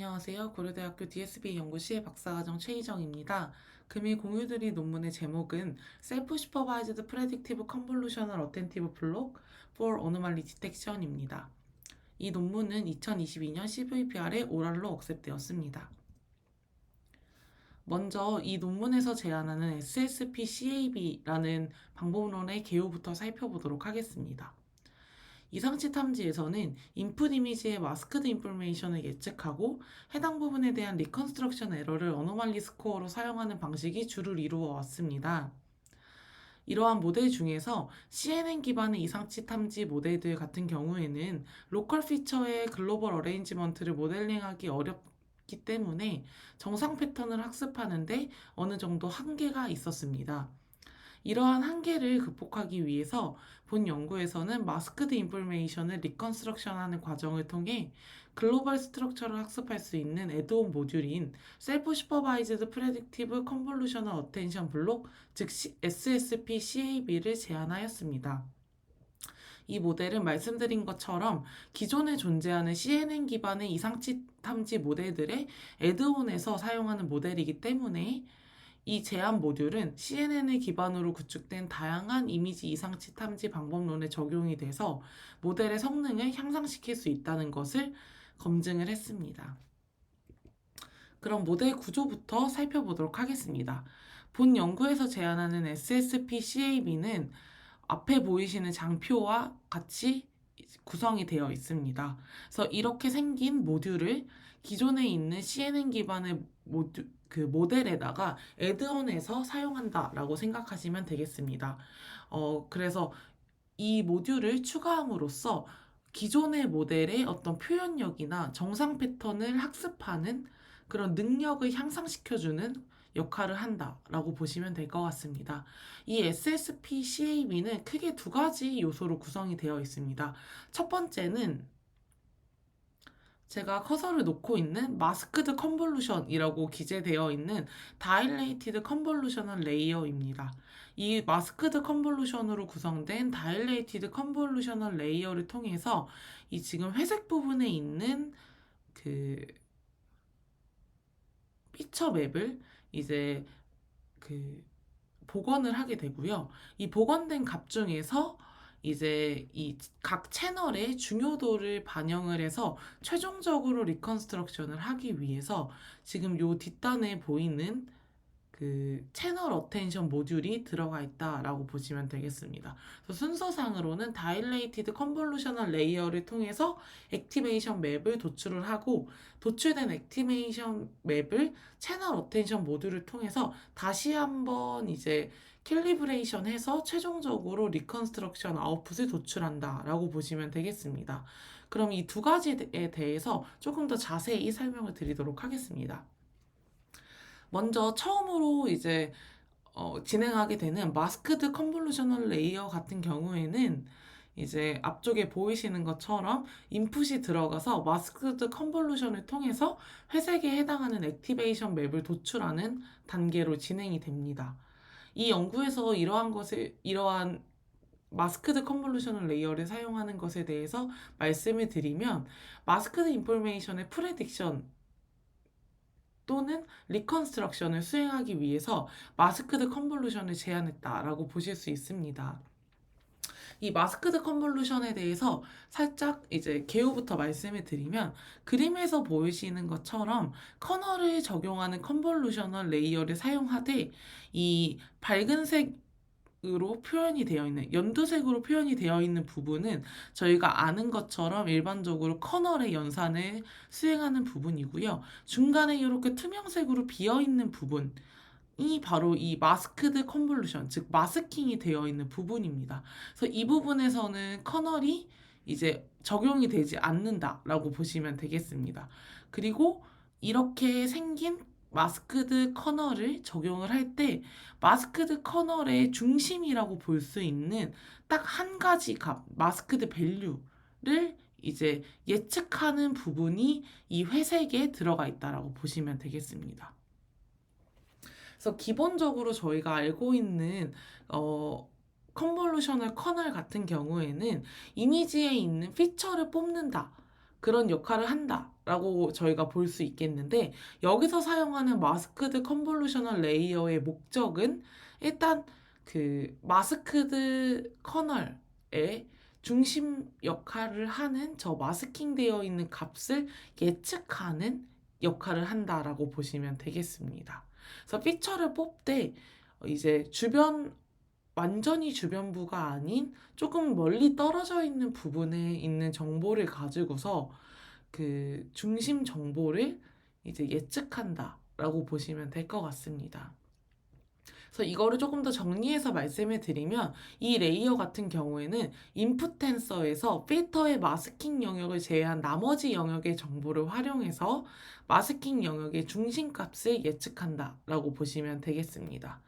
안녕하세요. 고려대학교 DSB 연구실의 박사과정 최희정입니다. 금일 공유드릴 논문의 제목은 Self-Supervised Predictive Convolutional Attentive Block for Anomaly Detection입니다. 이 논문은 2022년 CVPR에 오랄로 억셉되었습니다. 먼저 이 논문에서 제안하는 SSP-CAB라는 방법론의 개요부터 살펴보도록 하겠습니다. 이상치 탐지에서는 인풋 이미지의 마스크드 인포메이션을 예측하고 해당 부분에 대한 리컨스트럭션 에러를 어노말리 스코어로 사용하는 방식이 주를 이루어 왔습니다. 이러한 모델 중에서 CNN 기반의 이상치 탐지 모델들 같은 경우에는 로컬 피처의 글로벌 어레인지먼트를 모델링하기 어렵기 때문에 정상 패턴을 학습하는데 어느 정도 한계가 있었습니다. 이러한 한계를 극복하기 위해서 본 연구에서는 마스크드 인포메이션을 리컨스트럭션하는 과정을 통해 글로벌 스트럭처를 학습할 수 있는 애드온 모듈인 셀프 슈퍼바이즈드 프레딕티브 컨볼루셔널 어텐션 블록, 즉 SSP-CAB를 제안하였습니다. 이 모델은 말씀드린 것처럼 기존에 존재하는 CNN 기반의 이상치 탐지 모델들의 애드온에서 사용하는 모델이기 때문에 이 제안 모듈은 CNN을 기반으로 구축된 다양한 이미지 이상치 탐지 방법론에 적용이 돼서 모델의 성능을 향상시킬 수 있다는 것을 검증을 했습니다. 그럼 모델 구조부터 살펴보도록 하겠습니다. 본 연구에서 제안하는 SSP-CAB는 앞에 보이시는 장표와 같이 구성이 되어 있습니다. 그래서 이렇게 생긴 모듈을 기존에 있는 CNN 기반의 모델에다가 애드온해서 사용한다라고 생각하시면 되겠습니다. 그래서 이 모듈을 추가함으로써 기존의 모델의 어떤 표현력이나 정상 패턴을 학습하는 그런 능력을 향상시켜주는 역할을 한다라고 보시면 될 것 같습니다. 이 SSP-CAB는 크게 두 가지 요소로 구성이 되어 있습니다. 첫 번째는 제가 커서를 놓고 있는 마스크드 컨볼루션이라고 기재되어 있는 다일레이티드 컨볼루셔널 레이어입니다. 이 마스크드 컨볼루션으로 구성된 다일레이티드 컨볼루셔널 레이어를 통해서 이 지금 회색 부분에 있는 그 피처 맵을 이제 그 복원을 하게 되고요. 이 복원된 값 중에서 이제 이 각 채널의 중요도를 반영을 해서 최종적으로 리컨스트럭션을 하기 위해서 지금 요 뒷단에 보이는 그 채널 어텐션 모듈이 들어가 있다라고 보시면 되겠습니다. 그래서 순서상으로는 다일레이티드 컨볼루셔널 레이어를 통해서 액티베이션 맵을 도출을 하고 도출된 액티베이션 맵을 채널 어텐션 모듈을 통해서 다시 한번 이제 캘리브레이션 해서 최종적으로 리컨스트럭션 아웃풋을 도출한다라고 보시면 되겠습니다. 그럼 이 두 가지에 대해서 조금 더 자세히 설명을 드리도록 하겠습니다. 먼저 처음으로 이제 진행하게 되는 마스크드 컨볼루셔널 레이어 같은 경우에는 이제 앞쪽에 보이시는 것처럼 인풋이 들어가서 마스크드 컨볼루션을 통해서 회색에 해당하는 액티베이션 맵을 도출하는 단계로 진행이 됩니다. 이 연구에서 이러한 마스크드 컨볼루셔널 레이어를 사용하는 것에 대해서 말씀을 드리면 마스크드 인포메이션의 프레딕션 또는 리컨스트럭션을 수행하기 위해서 마스크드 컨볼루션을 제안했다라고 보실 수 있습니다. 이 마스크드 컨볼루션에 대해서 살짝 이제 개요부터 말씀을 드리면 그림에서 보이시는 것처럼 커널을 적용하는 컨볼루셔널 레이어를 사용하되 이 밝은색으로 표현이 되어 있는 연두색으로 표현이 되어 있는 부분은 저희가 아는 것처럼 일반적으로 커널의 연산을 수행하는 부분이고요. 중간에 이렇게 투명색으로 비어 있는 부분 이 바로 이 마스크드 컨볼루션, 즉 마스킹이 되어 있는 부분입니다. 그래서 이 부분에서는 커널이 이제 적용이 되지 않는다라고 보시면 되겠습니다. 그리고 이렇게 생긴 마스크드 커널을 적용을 할 때 마스크드 커널의 중심이라고 볼 수 있는 딱 한 가지 값, 마스크드 밸류를 이제 예측하는 부분이 이 회색에 들어가 있다라고 보시면 되겠습니다. 그래서 기본적으로 저희가 알고 있는 컨볼루셔널 커널 같은 경우에는 이미지에 있는 피처를 뽑는다. 그런 역할을 한다. 라고 저희가 볼 수 있겠는데, 여기서 사용하는 마스크드 컨볼루셔널 레이어의 목적은 일단 그 마스크드 커널의 중심 역할을 하는 저 마스킹 되어 있는 값을 예측하는 역할을 한다라고 보시면 되겠습니다. 그래서 피처를 뽑되 이제 완전히 주변부가 아닌 조금 멀리 떨어져 있는 부분에 있는 정보를 가지고서 그 중심 정보를 이제 예측한다라고 보시면 될 것 같습니다. 그래서 이거를 조금 더 정리해서 말씀을 드리면, 이 레이어 같은 경우에는 인풋 텐서에서 필터의 마스킹 영역을 제외한 나머지 영역의 정보를 활용해서 마스킹 영역의 중심값을 예측한다라고 보시면 되겠습니다.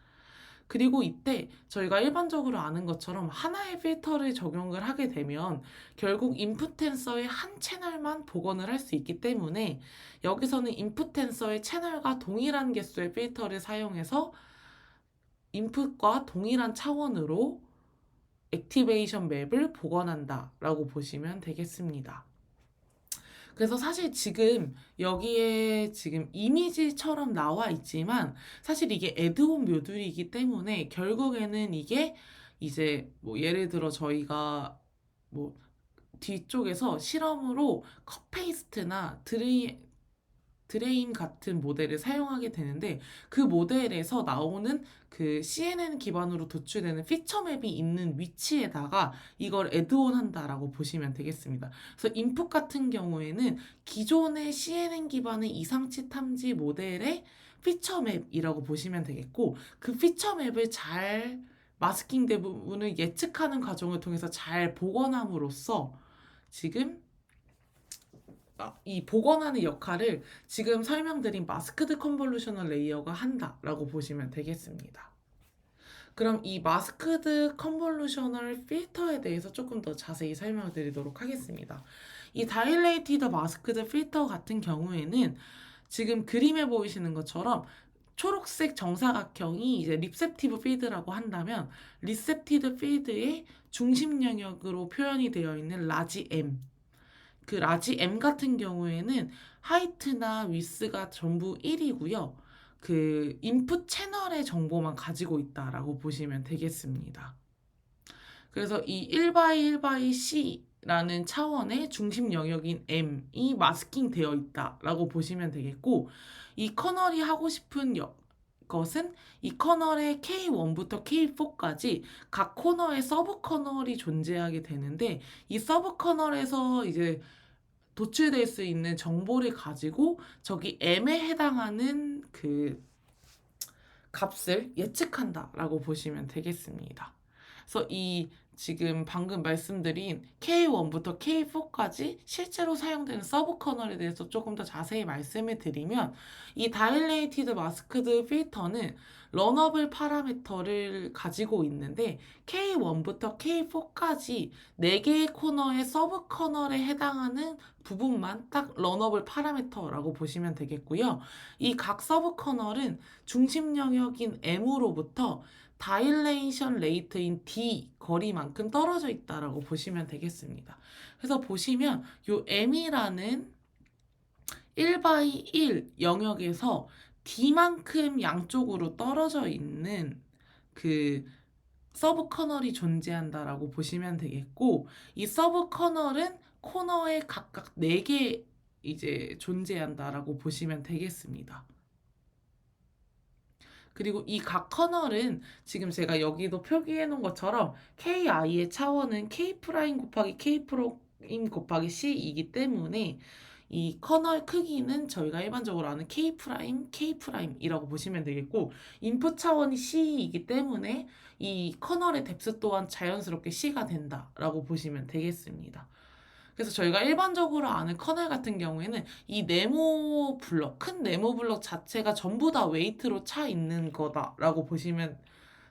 그리고 이때 저희가 일반적으로 아는 것처럼 하나의 필터를 적용을 하게 되면 결국 인풋 텐서의 한 채널만 복원을 할 수 있기 때문에, 여기서는 인풋 텐서의 채널과 동일한 개수의 필터를 사용해서 인풋과 동일한 차원으로 액티베이션 맵을 복원한다라고 보시면 되겠습니다. 그래서 사실 지금 여기에 지금 이미지처럼 나와 있지만 사실 이게 애드온 모듈이기 때문에 결국에는 이게 이제 뭐 예를 들어 저희가 뭐 뒤쪽에서 실험으로 컷페이스트나 드레임 같은 모델을 사용하게 되는데, 그 모델에서 나오는 그 CNN 기반으로 도출되는 피처맵이 있는 위치에다가 이걸 애드온 한다라고 보시면 되겠습니다. 그래서 인풋 같은 경우에는 기존의 CNN 기반의 이상치 탐지 모델의 피처맵이라고 보시면 되겠고, 그 피처맵을 잘 마스킹 대부분을 예측하는 과정을 통해서 잘 복원함으로써 지금 이 복원하는 역할을 지금 설명드린 마스크드 컨볼루셔널 레이어가 한다라고 보시면 되겠습니다. 그럼 이 마스크드 컨볼루셔널 필터에 대해서 조금 더 자세히 설명을 드리도록 하겠습니다. 이 다일레이티드 마스크드 필터 같은 경우에는 지금 그림에 보이시는 것처럼 초록색 정사각형이 이제 리셉티브 필드라고 한다면, 리셉티드 필드의 중심 영역으로 표현이 되어 있는 라지 M, 그 라지 M 같은 경우에는 하이트나 위스가 전부 1이고요. 그 인풋 채널의 정보만 가지고 있다라고 보시면 되겠습니다. 그래서 이 1x1x C라는 차원의 중심 영역인 M이 마스킹 되어 있다라고 보시면 되겠고, 이 커널이 하고 싶은 것은 이 커널의 K1부터 K4까지 각 코너에 서브 커널이 존재하게 되는데, 이 서브 커널에서 이제 도출될 수 있는 정보를 가지고 저기 M에 해당하는 그 값을 예측한다라고 보시면 되겠습니다. 그래서 이 지금 방금 말씀드린 K1부터 K4까지 실제로 사용되는 서브 커널에 대해서 조금 더 자세히 말씀을 드리면, 이 다일레이티드 마스크드 필터는 러너블 파라미터를 가지고 있는데, K1부터 K4까지 4개의 코너의 서브 커널에 해당하는 부분만 딱 러너블 파라미터라고 보시면 되겠고요. 이 각 서브 커널은 중심 영역인 M으로부터 다일레이션 레이트인 D 거리만큼 떨어져 있다라고 보시면 되겠습니다. 그래서 보시면 요 M이라는 1x1 영역에서 D만큼 양쪽으로 떨어져 있는 그 서브 커널이 존재한다라고 보시면 되겠고, 이 서브 커널은 코너에 각각 4개 이제 존재한다라고 보시면 되겠습니다. 그리고 이 각 커널은 지금 제가 여기도 표기해 놓은 것처럼 KI의 차원은 K' 곱하기 K' 곱하기 C이기 때문에 이 커널 크기는 저희가 일반적으로 아는 K', K'이라고 보시면 되겠고, 인풋 차원이 C이기 때문에 이 커널의 뎁스 또한 자연스럽게 C가 된다라고 보시면 되겠습니다. 그래서 저희가 일반적으로 아는 커널 같은 경우에는 이 네모 블럭, 큰 네모 블럭 자체가 전부 다 웨이트로 차 있는 거다라고 보시면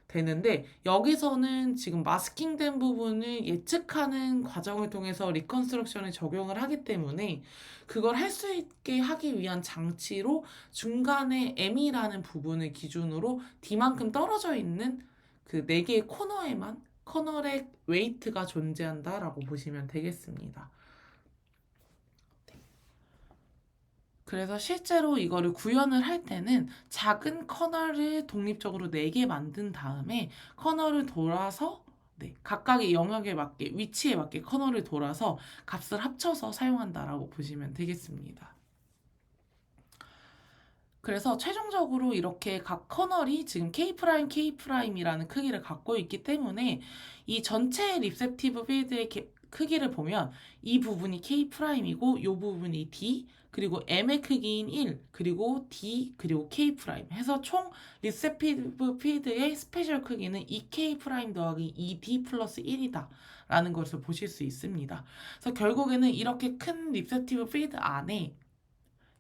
되는데, 여기서는 지금 마스킹된 부분을 예측하는 과정을 통해서 리컨스트럭션을 적용을 하기 때문에 그걸 할 수 있게 하기 위한 장치로 중간에 M이라는 부분을 기준으로 D만큼 떨어져 있는 그 4개의 코너에만 커널의 웨이트가 존재한다라고 보시면 되겠습니다. 그래서 실제로 이거를 구현을 할 때는 작은 커널을 독립적으로 4개 만든 다음에 커널을 돌아서 각각의 영역에 맞게 위치에 맞게 커널을 돌아서 값을 합쳐서 사용한다라고 보시면 되겠습니다. 그래서 최종적으로 이렇게 각 커널이 지금 K'K'이라는 크기를 갖고 있기 때문에 이 전체 리셉티브 필드의 크기를 보면 이 부분이 K'이고 이 부분이 D 그리고 M의 크기인 1 그리고 D 그리고 K' 해서 총 리셉티브 필드의 스페셜 크기는 2K' 더하기 2D 플러스 1이다 라는 것을 보실 수 있습니다. 그래서 결국에는 이렇게 큰 리셉티브 필드 안에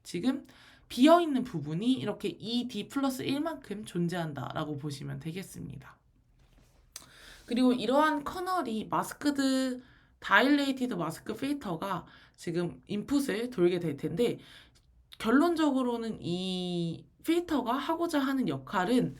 지금 비어있는 부분이 이렇게 2D 플러스 1만큼 존재한다라고 보시면 되겠습니다. 그리고 이러한 커널이 다일레이티드 마스크 필터가 지금 인풋을 돌게 될 텐데 결론적으로는 이 필터가 하고자 하는 역할은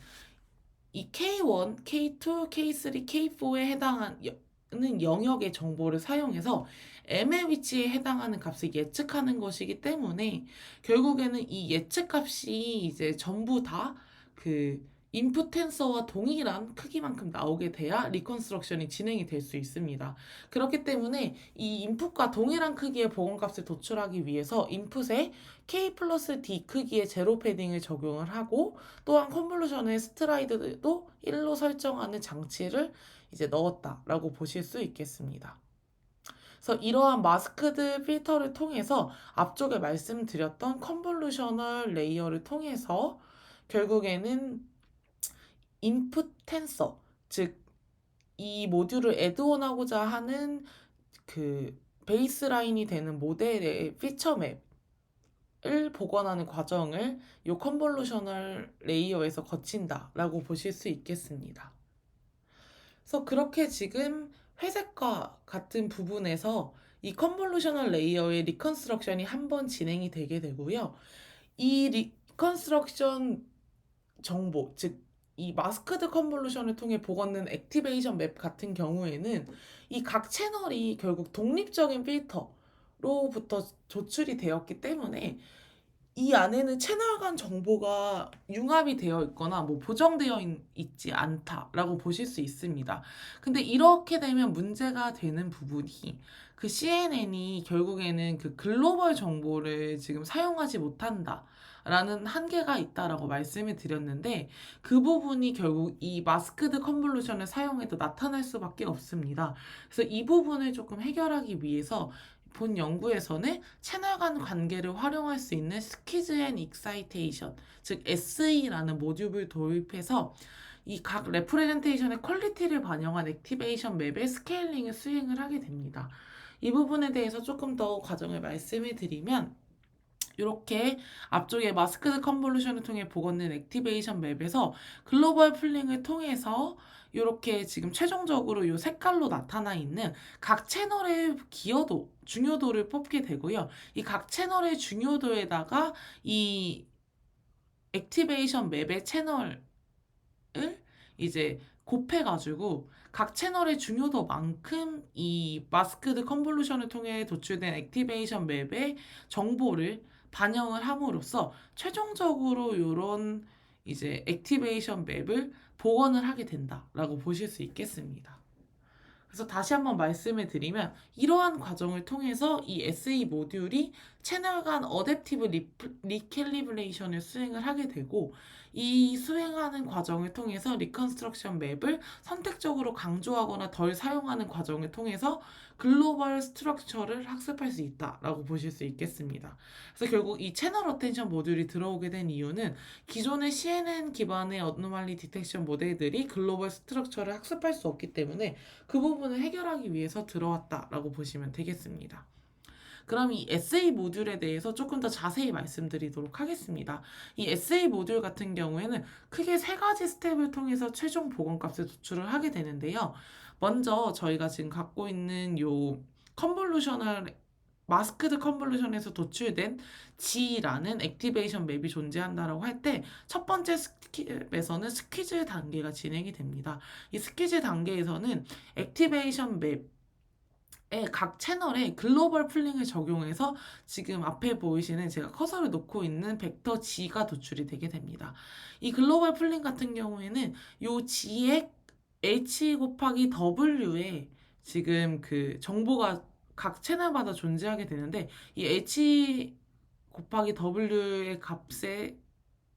이 K1, K2, K3, K4에 해당하는 영역의 정보를 사용해서 M의 위치에 해당하는 값을 예측하는 것이기 때문에 결국에는 이 예측값이 이제 전부 다 그 인풋 텐서와 동일한 크기만큼 나오게 돼야 리컨스트럭션이 진행이 될 수 있습니다. 그렇기 때문에 이 인풋과 동일한 크기의 복원값을 도출하기 위해서 인풋에 K 플러스 D 크기의 제로 패딩을 적용을 하고 또한 컨볼루션의 스트라이드도 1로 설정하는 장치를 이제 넣었다라고 보실 수 있겠습니다. 그래서 이러한 마스크드 필터를 통해서 앞쪽에 말씀드렸던 컨볼루셔널 레이어를 통해서 결국에는 인풋 텐서, 즉 이 모듈을 애드온하고자 하는 그 베이스라인이 되는 모델의 피처맵을 복원하는 과정을 이 컨볼루셔널 레이어에서 거친다라고 보실 수 있겠습니다. 그래서 그렇게 지금 회색과 같은 부분에서 이 컨볼루셔널 레이어의 리컨스트럭션이 한번 진행이 되게 되고요. 이 리컨스트럭션 정보, 즉 이 마스크드 컨볼루션을 통해 복원된 액티베이션 맵 같은 경우에는 이 각 채널이 결국 독립적인 필터로부터 조출이 되었기 때문에 이 안에는 채널 간 정보가 융합이 되어 있거나 보정되어 있지 않다라고 보실 수 있습니다. 근데 이렇게 되면 문제가 되는 부분이 그 CNN이 결국에는 그 글로벌 정보를 지금 사용하지 못한다. 라는 한계가 있다라고 말씀을 드렸는데 그 부분이 결국 이 마스크드 컨볼루션을 사용해도 나타날 수밖에 없습니다. 그래서 이 부분을 조금 해결하기 위해서 본 연구에서는 채널 간 관계를 활용할 수 있는 스퀴즈 앤 익사이테이션, 즉 SE라는 모듈을 도입해서 이 각 레프레젠테이션의 퀄리티를 반영한 액티베이션 맵의 스케일링을 수행을 하게 됩니다. 이 부분에 대해서 조금 더 과정을 말씀을 드리면 이렇게 앞쪽에 마스크드 컨볼루션을 통해 복원된 액티베이션 맵에서 글로벌 풀링을 통해서 이렇게 지금 최종적으로 이 색깔로 나타나 있는 각 채널의 기여도, 중요도를 뽑게 되고요. 이 각 채널의 중요도에다가 이 액티베이션 맵의 채널을 이제 곱해가지고 각 채널의 중요도만큼 이 마스크드 컨볼루션을 통해 도출된 액티베이션 맵의 정보를 반영을 함으로써 최종적으로 이런 이제 액티베이션 맵을 복원을 하게 된다라고 보실 수 있겠습니다. 그래서 다시 한번 말씀을 드리면 이러한 과정을 통해서 이 SE 모듈이 채널 간 어댑티브 리캘리브레이션을 수행을 하게 되고 이 수행하는 과정을 통해서 리컨스트럭션 맵을 선택적으로 강조하거나 덜 사용하는 과정을 통해서 글로벌 스트럭처를 학습할 수 있다라고 보실 수 있겠습니다. 그래서 결국 이 채널 어텐션 모듈이 들어오게 된 이유는 기존의 CNN 기반의 어노말리 디텍션 모델들이 글로벌 스트럭처를 학습할 수 없기 때문에 그 부분을 해결하기 위해서 들어왔다라고 보시면 되겠습니다. 그럼 이 SA 모듈에 대해서 조금 더 자세히 말씀드리도록 하겠습니다. 이 SA 모듈 같은 경우에는 크게 3가지 스텝을 통해서 최종 복원값을 도출을 하게 되는데요. 먼저 저희가 지금 갖고 있는 요 컨볼루셔널 마스크드 컨볼루션에서 도출된 G라는 액티베이션 맵이 존재한다라고 할 때 첫 번째 스텝에서는 스퀴즈 단계가 진행이 됩니다. 이 스퀴즈 단계에서는 액티베이션 맵 각 채널에 글로벌 풀링을 적용해서 지금 앞에 보이시는 제가 커서를 놓고 있는 벡터 G가 도출이 되게 됩니다. 이 글로벌 풀링 같은 경우에는 요 G의 H 곱하기 W에 지금 그 정보가 각 채널마다 존재하게 되는데 이 H 곱하기 W의 값에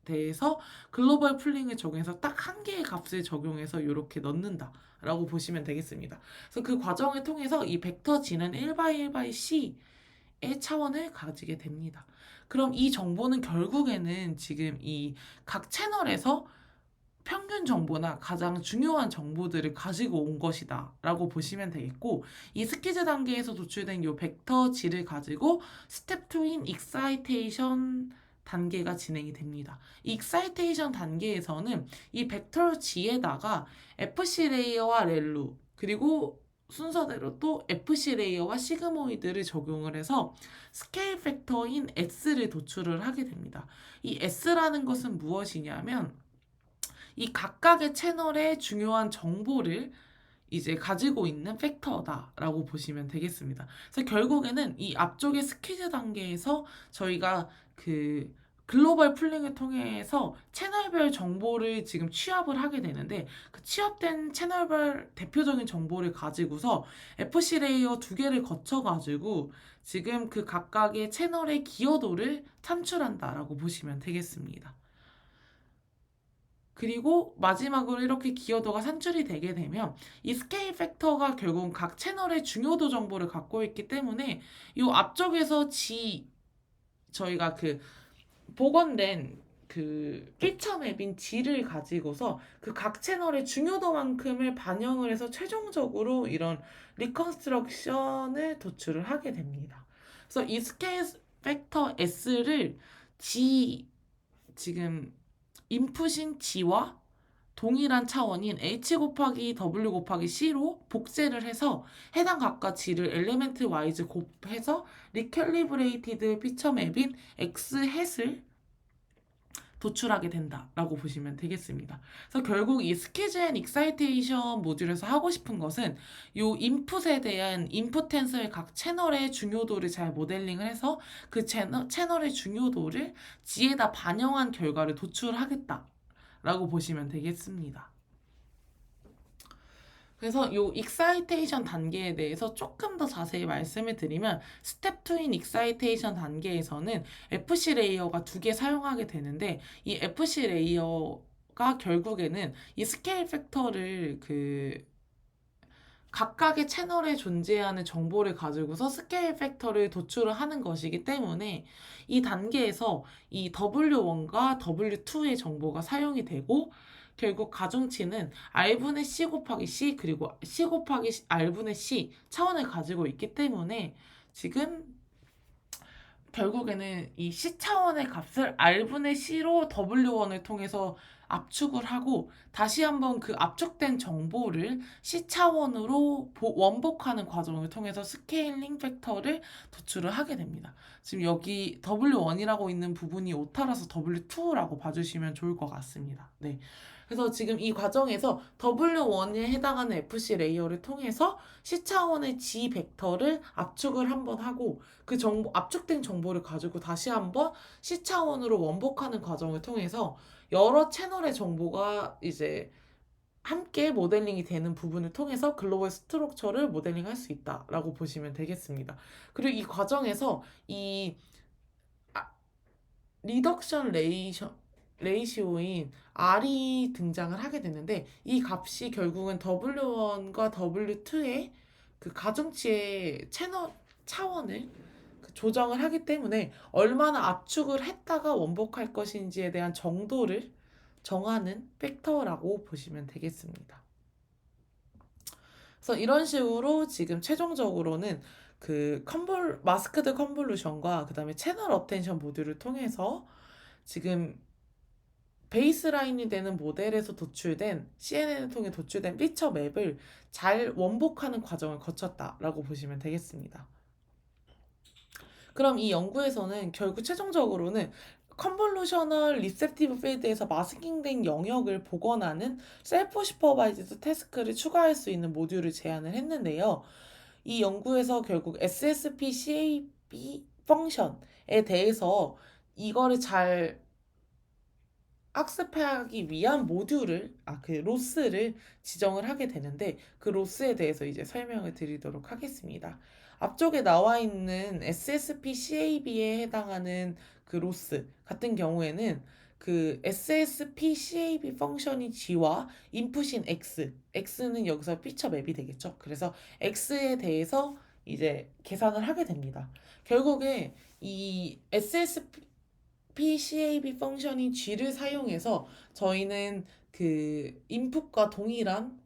대해서 글로벌 풀링을 적용해서 딱 한 개의 값을 적용해서 이렇게 넣는다라고 보시면 되겠습니다. 그래서 그 과정을 통해서 이 벡터 G는 1/1 C의 차원을 가지게 됩니다. 그럼 이 정보는 결국에는 지금 이 각 채널에서 평균 정보나 가장 중요한 정보들을 가지고 온 것이다 라고 보시면 되겠고, 이 스키즈 단계에서 도출된 이 벡터 G를 가지고 스텝 2인 익사이테이션 단계가 진행이 됩니다. 이 익사이테이션 단계에서는 이 벡터 G에다가 FC 레이어와 렐루 그리고 순서대로 또 FC 레이어와 시그모이드를 적용을 해서 스케일 팩터인 S를 도출을 하게 됩니다. 이 S라는 것은 무엇이냐면 이 각각의 채널의 중요한 정보를 이제 가지고 있는 팩터다라고 보시면 되겠습니다. 그래서 결국에는 이 앞쪽의 스퀴즈 단계에서 저희가 그 글로벌 풀링을 통해서 채널별 정보를 지금 취합을 하게 되는데, 그 취합된 채널별 대표적인 정보를 가지고서 FC 레이어 두 개를 거쳐가지고 지금 그 각각의 채널의 기여도를 산출한다라고 보시면 되겠습니다. 그리고 마지막으로 이렇게 기여도가 산출이 되게 되면 이 스케일 팩터가 결국 각 채널의 중요도 정보를 갖고 있기 때문에 이 앞쪽에서 저희가 그 복원된 그 피처 맵인 G를 가지고서 그 각 채널의 중요도만큼을 반영을 해서 최종적으로 이런 리컨스트럭션을 도출을 하게 됩니다. 그래서 이 스케일 팩터 S를 지금 인풋인 G와 동일한 차원인 H 곱하기 W 곱하기 C로 복제를 해서 해당 각각 G를 엘리멘트 와이즈 곱해서 리캘리브레이티드 피처 맵인 X 햇을 도출하게 된다라고 보시면 되겠습니다. 그래서 결국 이 스키즈 앤 익사이테이션 모듈에서 하고 싶은 것은 이 인풋에 대한 인풋 텐서의 각 채널의 중요도를 잘 모델링을 해서 그 채널의 중요도를 G에다 반영한 결과를 도출하겠다라고 보시면 되겠습니다. 그래서 이 익사이테이션 단계에 대해서 조금 더 자세히 말씀을 드리면, 스텝 2인 익사이테이션 단계에서는 FC 레이어가 두 개 사용하게 되는데, 이 FC 레이어가 결국에는 이 스케일 팩터를 각각의 채널에 존재하는 정보를 가지고서 스케일 팩터를 도출을 하는 것이기 때문에 이 단계에서 이 W1과 W2의 정보가 사용이 되고, 결국 가중치는 R분의 C 곱하기 C 그리고 C 곱하기 R분의 C 차원을 가지고 있기 때문에 지금 결국에는 이 C 차원의 값을 R분의 C로 W1을 통해서 압축을 하고 다시 한번 그 압축된 정보를 C 차원으로 원복하는 과정을 통해서 스케일링 팩터를 도출을 하게 됩니다. 지금 여기 W1이라고 있는 부분이 오타라서 W2라고 봐주시면 좋을 것 같습니다. 네. 그래서 지금 이 과정에서 W1에 해당하는 FC 레이어를 통해서 C 차원의 G 벡터를 압축을 한번 하고 그 압축된 정보를 가지고 다시 한번 C 차원으로 원복하는 과정을 통해서 여러 채널의 정보가 이제 함께 모델링이 되는 부분을 통해서 글로벌 스트럭처를 모델링할 수 있다라고 보시면 되겠습니다. 그리고 이 과정에서 이 리덕션 레이시오인 R이 등장을 하게 되는데, 이 값이 결국은 W1과 W2의 그 가중치의 차원을 조정을 하기 때문에 얼마나 압축을 했다가 원복할 것인지에 대한 정도를 정하는 팩터라고 보시면 되겠습니다. 그래서 이런 식으로 지금 최종적으로는 그 마스크드 컨볼루션과 그 다음에 채널 어텐션 모듈을 통해서 지금 베이스라인이 되는 모델에서 도출된 CNN을 통해 도출된 피처 맵을 잘 원복하는 과정을 거쳤다라고 보시면 되겠습니다. 그럼 이 연구에서는 결국 최종적으로는 컨볼루셔널 리셉티브 필드에서 마스킹된 영역을 복원하는 셀프 슈퍼바이즈드 태스크를 추가할 수 있는 모듈을 제안을 했는데요. 이 연구에서 결국 SSP CAB 펑션에 대해서 이거를 잘 학습하기 위한 모듈을, 그 로스를 지정을 하게 되는데, 그 로스에 대해서 이제 설명을 드리도록 하겠습니다. 앞쪽에 나와 있는 SSP CAB에 해당하는 그 로스 같은 경우에는 그 SSP CAB 펑션이 G와 인풋인 X는 여기서 피처 맵이 되겠죠. 그래서 X에 대해서 이제 계산을 하게 됩니다. 결국에 이 SSP PCAB 펑션인 G를 사용해서 저희는 그 인풋과 동일한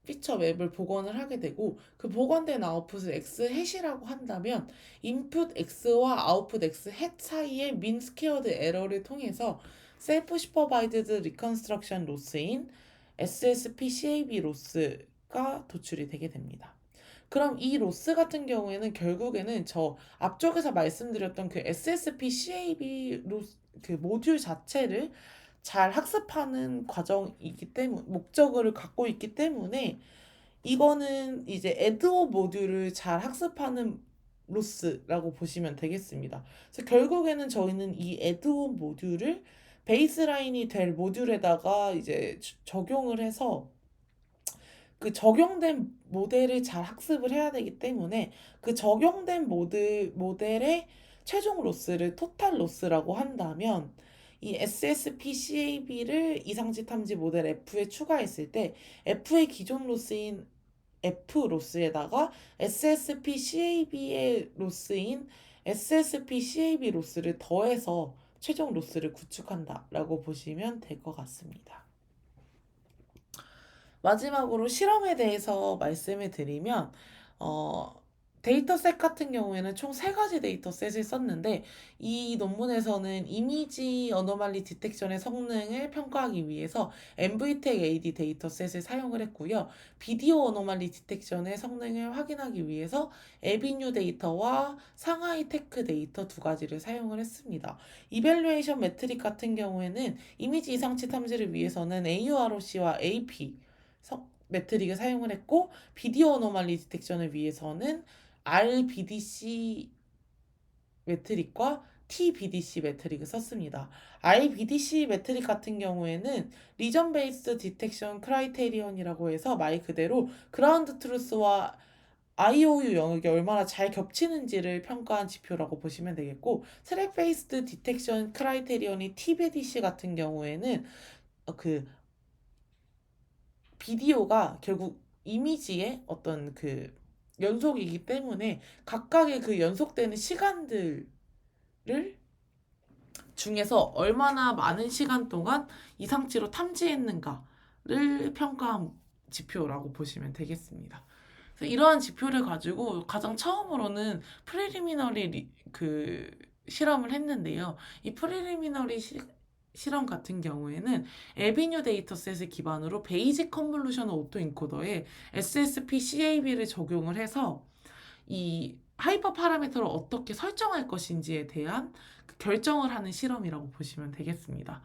피처 맵을 복원을 하게 되고, 그 복원된 아웃풋을 X 햇이라고 한다면 인풋 X와 아웃풋 X 햇 사이의 민 스퀘어드 에러를 통해서 셀프 슈퍼바이드드 리컨스트럭션 로스인 SSP CAB 로스가 도출이 되게 됩니다. 그럼 이 로스 같은 경우에는 결국에는 저 앞쪽에서 말씀드렸던 그 SSP CAB 로스 그 모듈 자체를 잘 학습하는 과정이기 때문에, 목적을 갖고 있기 때문에 이거는 이제 에드오 모듈을 잘 학습하는 로스라고 보시면 되겠습니다. 그래서 결국에는 저희는 이 에드오 모듈을 베이스라인이 될 모듈에다가 이제 적용을 해서 그 적용된 모델을 잘 학습을 해야 되기 때문에 그 적용된 모델의 최종 로스를 토탈 로스라고 한다면, 이 SSP CAB를 이상치 탐지 모델 F에 추가했을 때 F의 기존 로스인 F 로스에다가 SSP CAB의 로스인 SSP CAB 로스를 더해서 최종 로스를 구축한다라고 보시면 될 것 같습니다. 마지막으로 실험에 대해서 말씀을 드리면, 데이터셋 같은 경우에는 총 3가지 데이터셋을 썼는데, 이 논문에서는 이미지 어노말리 디텍션의 성능을 평가하기 위해서 MVTech AD 데이터셋을 사용을 했고요. 비디오 어노말리 디텍션의 성능을 확인하기 위해서 에비뉴 데이터와 상하이 테크 데이터 2가지를 사용을 했습니다. 이밸류에이션 매트릭 같은 경우에는 이미지 이상치 탐지를 위해서는 AUROC와 AP 매트릭을 사용을 했고, 비디오 어노말리 디텍션을 위해서는 RBDC 매트릭과 TBDC 매트릭을 썼습니다. RBDC 매트릭 같은 경우에는 리전 베이스드 디텍션 크라이테리언이라고 해서 말 그대로 그라운드 트루스와 IOU 영역이 얼마나 잘 겹치는지를 평가한 지표라고 보시면 되겠고, 트랙 베이스드 디텍션 크라이테리언이 TBDC 같은 경우에는 그 비디오가 결국 이미지의 어떤 그 연속이기 때문에 각각의 그 연속되는 시간들을 중에서 얼마나 많은 시간 동안 이상치로 탐지했는가를 평가한 지표라고 보시면 되겠습니다. 그래서 이러한 지표를 가지고 가장 처음으로는 프리리미너리 그 실험을 했는데요. 이 프리리미너리 실험 같은 경우에는 에비뉴 데이터셋을 기반으로 베이직 컨볼루션 오토 인코더에 SSP CAB를 적용을 해서 이 하이퍼 파라미터를 어떻게 설정할 것인지에 대한 그 결정을 하는 실험이라고 보시면 되겠습니다.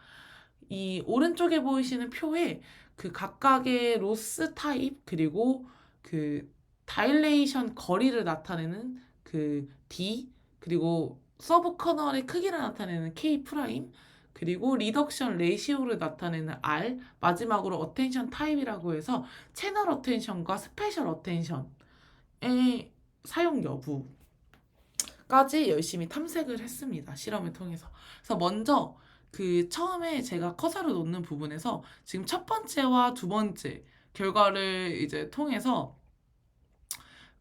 이 오른쪽에 보이시는 표에 그 각각의 로스 타입, 그리고 그 다일레이션 거리를 나타내는 그 D, 그리고 서브 커널의 크기를 나타내는 K 프라임, 그리고 리덕션 레이시오를 나타내는 R, 마지막으로 어텐션 타입이라고 해서 채널 어텐션과 스페셜 어텐션의 사용 여부까지 열심히 탐색을 했습니다. 실험을 통해서. 그래서 먼저 그 처음에 제가 커서를 놓는 부분에서 지금 첫 번째와 두 번째 결과를 이제 통해서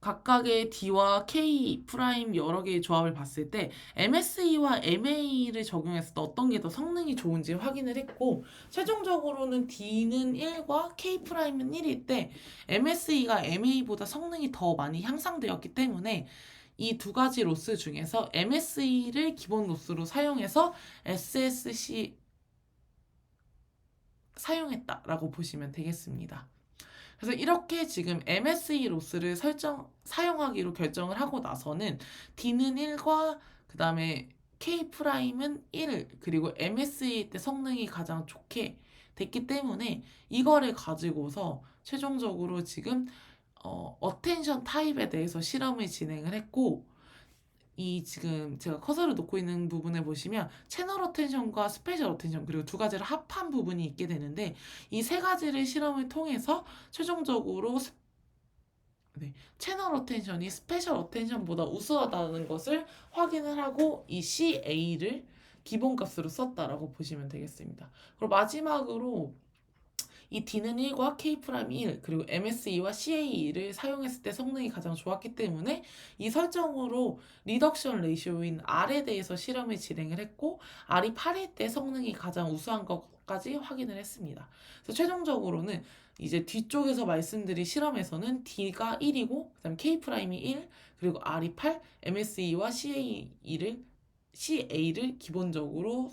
각각의 D와 K 프라임 여러 개의 조합을 봤을 때 MSE와 MA를 적용했을 때 어떤 게 더 성능이 좋은지 확인을 했고, 최종적으로는 D는 1과 K 프라임은 1일 때 MSE가 MA보다 성능이 더 많이 향상되었기 때문에 이 2가지 로스 중에서 MSE를 기본 로스로 사용해서 SSC 사용했다라고 보시면 되겠습니다. 그래서 이렇게 지금 MSE 로스를 사용하기로 결정을 하고 나서는 D는 1과 그 다음에 K 프라임은 1, 그리고 MSE 때 성능이 가장 좋게 됐기 때문에 이거를 가지고서 최종적으로 지금 어텐션 타입에 대해서 실험을 진행을 했고, 이 지금 제가 커서를 놓고 있는 부분에 보시면 채널 어텐션과 스페셜 어텐션 그리고 두 가지를 합한 부분이 있게 되는데, 이 세 가지를 실험을 통해서 최종적으로 채널 어텐션이 스페셜 어텐션보다 우수하다는 것을 확인을 하고 이 CA를 기본값으로 썼다라고 보시면 되겠습니다. 그리고 마지막으로 이 D는 1과 K'이 1, 그리고 MSE와 CA를 사용했을 때 성능이 가장 좋았기 때문에 이 설정으로 리덕션 레이쇼인 R에 대해서 실험을 진행을 했고, R이 8일 때 성능이 가장 우수한 것까지 확인을 했습니다. 그래서 최종적으로는 이제 뒤쪽에서 말씀드린 실험에서는 D가 1이고, 그다음 K'이 1, 그리고 R이 8, MSE와 CA를 기본적으로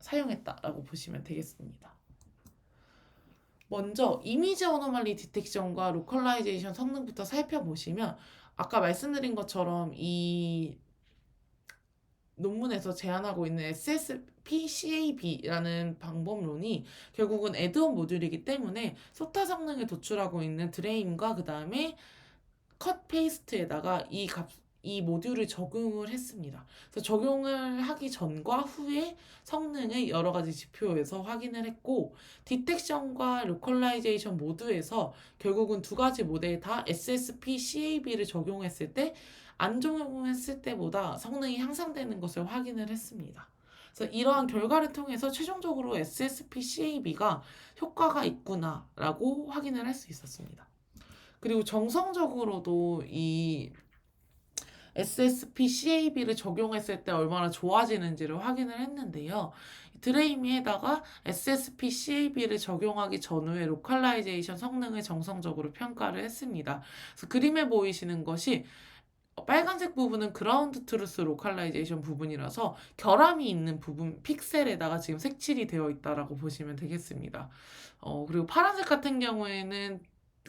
사용했다라고 보시면 되겠습니다. 먼저 이미지 어노말리 디텍션과 로컬라이제이션 성능부터 살펴보시면, 아까 말씀드린 것처럼 이 논문에서 제안하고 있는 SSP-CAB라는 방법론이 결국은 애드온 모듈이기 때문에 소타 성능을 도출하고 있는 드레임과 그 다음에 컷 페이스트에다가 이 모듈을 적용을 했습니다. 그래서 적용을 하기 전과 후에 성능을 여러 가지 지표에서 확인을 했고, 디텍션과 로컬라이제이션 모두에서 결국은 두 가지 모델 다 SSP CAB를 적용했을 때 안 적용했을 때보다 성능이 향상되는 것을 확인을 했습니다. 그래서 이러한 결과를 통해서 최종적으로 SSP CAB가 효과가 있구나라고 확인을 할 수 있었습니다. 그리고 정성적으로도 이 SSP CAB를 적용했을 때 얼마나 좋아지는지를 확인을 했는데요. 드레이미에다가 SSP CAB를 적용하기 전후에 로컬라이제이션 성능을 정성적으로 평가를 했습니다. 그래서 그림에 보이시는 것이 빨간색 부분은 그라운드 트루스 로컬라이제이션 부분이라서 결함이 있는 부분 픽셀에다가 지금 색칠이 되어 있다라고 보시면 되겠습니다. 그리고 파란색 같은 경우에는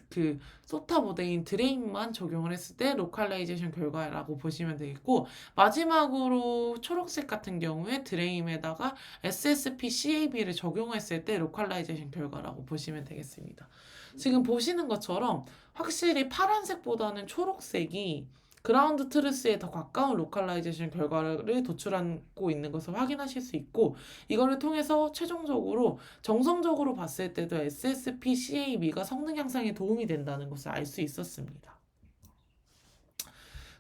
그 소타 모델인 드레인만 적용을 했을 때 로컬라이제이션 결과라고 보시면 되겠고, 마지막으로 초록색 같은 경우에 드레임에다가 SSP CAB를 적용했을 때 로컬라이제이션 결과라고 보시면 되겠습니다. 지금 보시는 것처럼 확실히 파란색보다는 초록색이 그라운드 트루스에 더 가까운 로컬라이제이션 결과를 도출하고 있는 것을 확인하실 수 있고, 이거를 통해서 최종적으로 정성적으로 봤을 때도 SSP CAB가 성능 향상에 도움이 된다는 것을 알 수 있었습니다.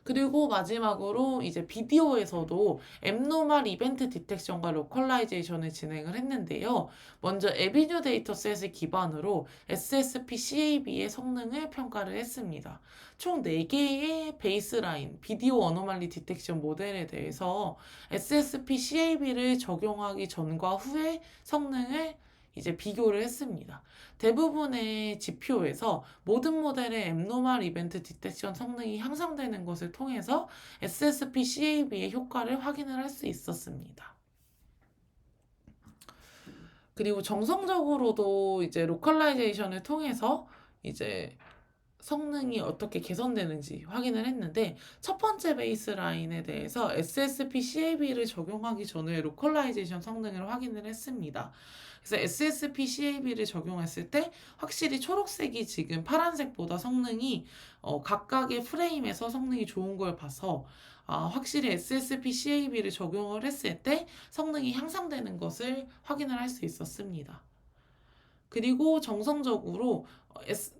그리고 마지막으로 이제 비디오에서도 앱노멀 이벤트 디텍션과 로컬라이제이션을 진행을 했는데요. 먼저 에비뉴 데이터셋을 기반으로 SSP CAB의 성능을 평가를 했습니다. 총 4개의 베이스라인 비디오 어노말리 디텍션 모델에 대해서 SSP CAB를 적용하기 전과 후의 성능을 이제 비교를 했습니다. 대부분의 지표에서 모든 모델의 앱노멀 이벤트 디텍션 성능이 향상되는 것을 통해서 SSP CAB의 효과를 확인을 할 수 있었습니다. 그리고 정성적으로도 이제 로컬라이제이션을 통해서 이제 성능이 어떻게 개선되는지 확인을 했는데, 첫 번째 베이스라인에 대해서 SSP CAB를 적용하기 전에 로컬라이제이션 성능을 확인을 했습니다. 그래서 SSP CAB를 적용했을 때 확실히 초록색이 지금 파란색보다 성능이 각각의 프레임에서 성능이 좋은 걸 봐서 확실히 SSP CAB를 적용을 했을 때 성능이 향상되는 것을 확인을 할 수 있었습니다. 그리고 정성적으로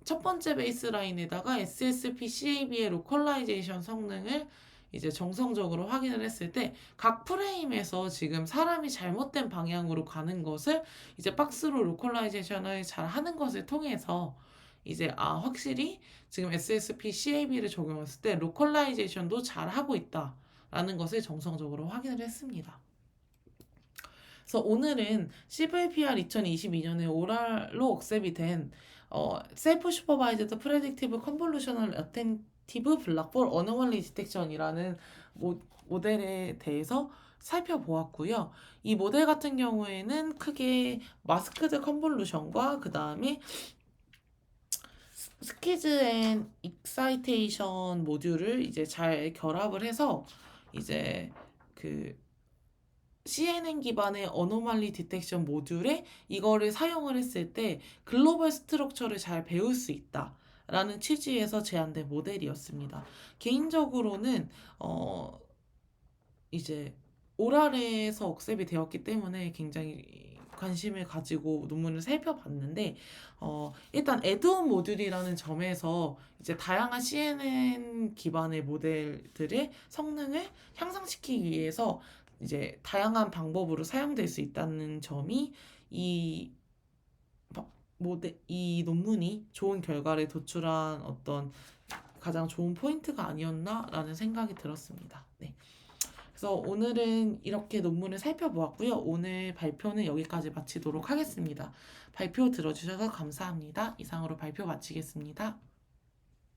첫 번째 베이스라인에다가 SSP CAB의 로컬라이제이션 성능을 이제 정성적으로 확인을 했을 때 각 프레임에서 지금 사람이 잘못된 방향으로 가는 것을 이제 박스로 로컬라이제이션을 잘 하는 것을 통해서 이제 확실히 지금 SSP CAB를 적용했을 때 로컬라이제이션도 잘 하고 있다라는 것을 정성적으로 확인을 했습니다. 그래서 오늘은 CVPR 2022년에 오랄로 억셉이 된 셀프 슈퍼바이저드 프레딕티브 컨볼루셔널 어텐티브 블락볼 어노멀리 디텍션이라는 모델에 대해서 살펴보았고요. 이 모델 같은 경우에는 크게 마스크드 컨볼루션과 그 다음에 스키즈 앤 익사이테이션 모듈을 이제 잘 결합을 해서 이제 그 CNN 기반의 어노말리 디텍션 모듈에 이거를 사용을 했을 때 글로벌 스트럭처를 잘 배울 수 있다 라는 취지에서 제안된 모델이었습니다. 개인적으로는 이제 오랄에서 억셉이 되었기 때문에 굉장히 관심을 가지고 논문을 살펴봤는데 일단 에드온 모듈이라는 점에서 이제 다양한 CNN 기반의 모델들의 성능을 향상시키기 위해서 이제 다양한 방법으로 사용될 수 있다는 점이 이 이 논문이 좋은 결과를 도출한 어떤 가장 좋은 포인트가 아니었나라는 생각이 들었습니다. 네. 그래서 오늘은 이렇게 논문을 살펴보았고요. 오늘 발표는 여기까지 마치도록 하겠습니다. 발표 들어주셔서 감사합니다. 이상으로 발표 마치겠습니다.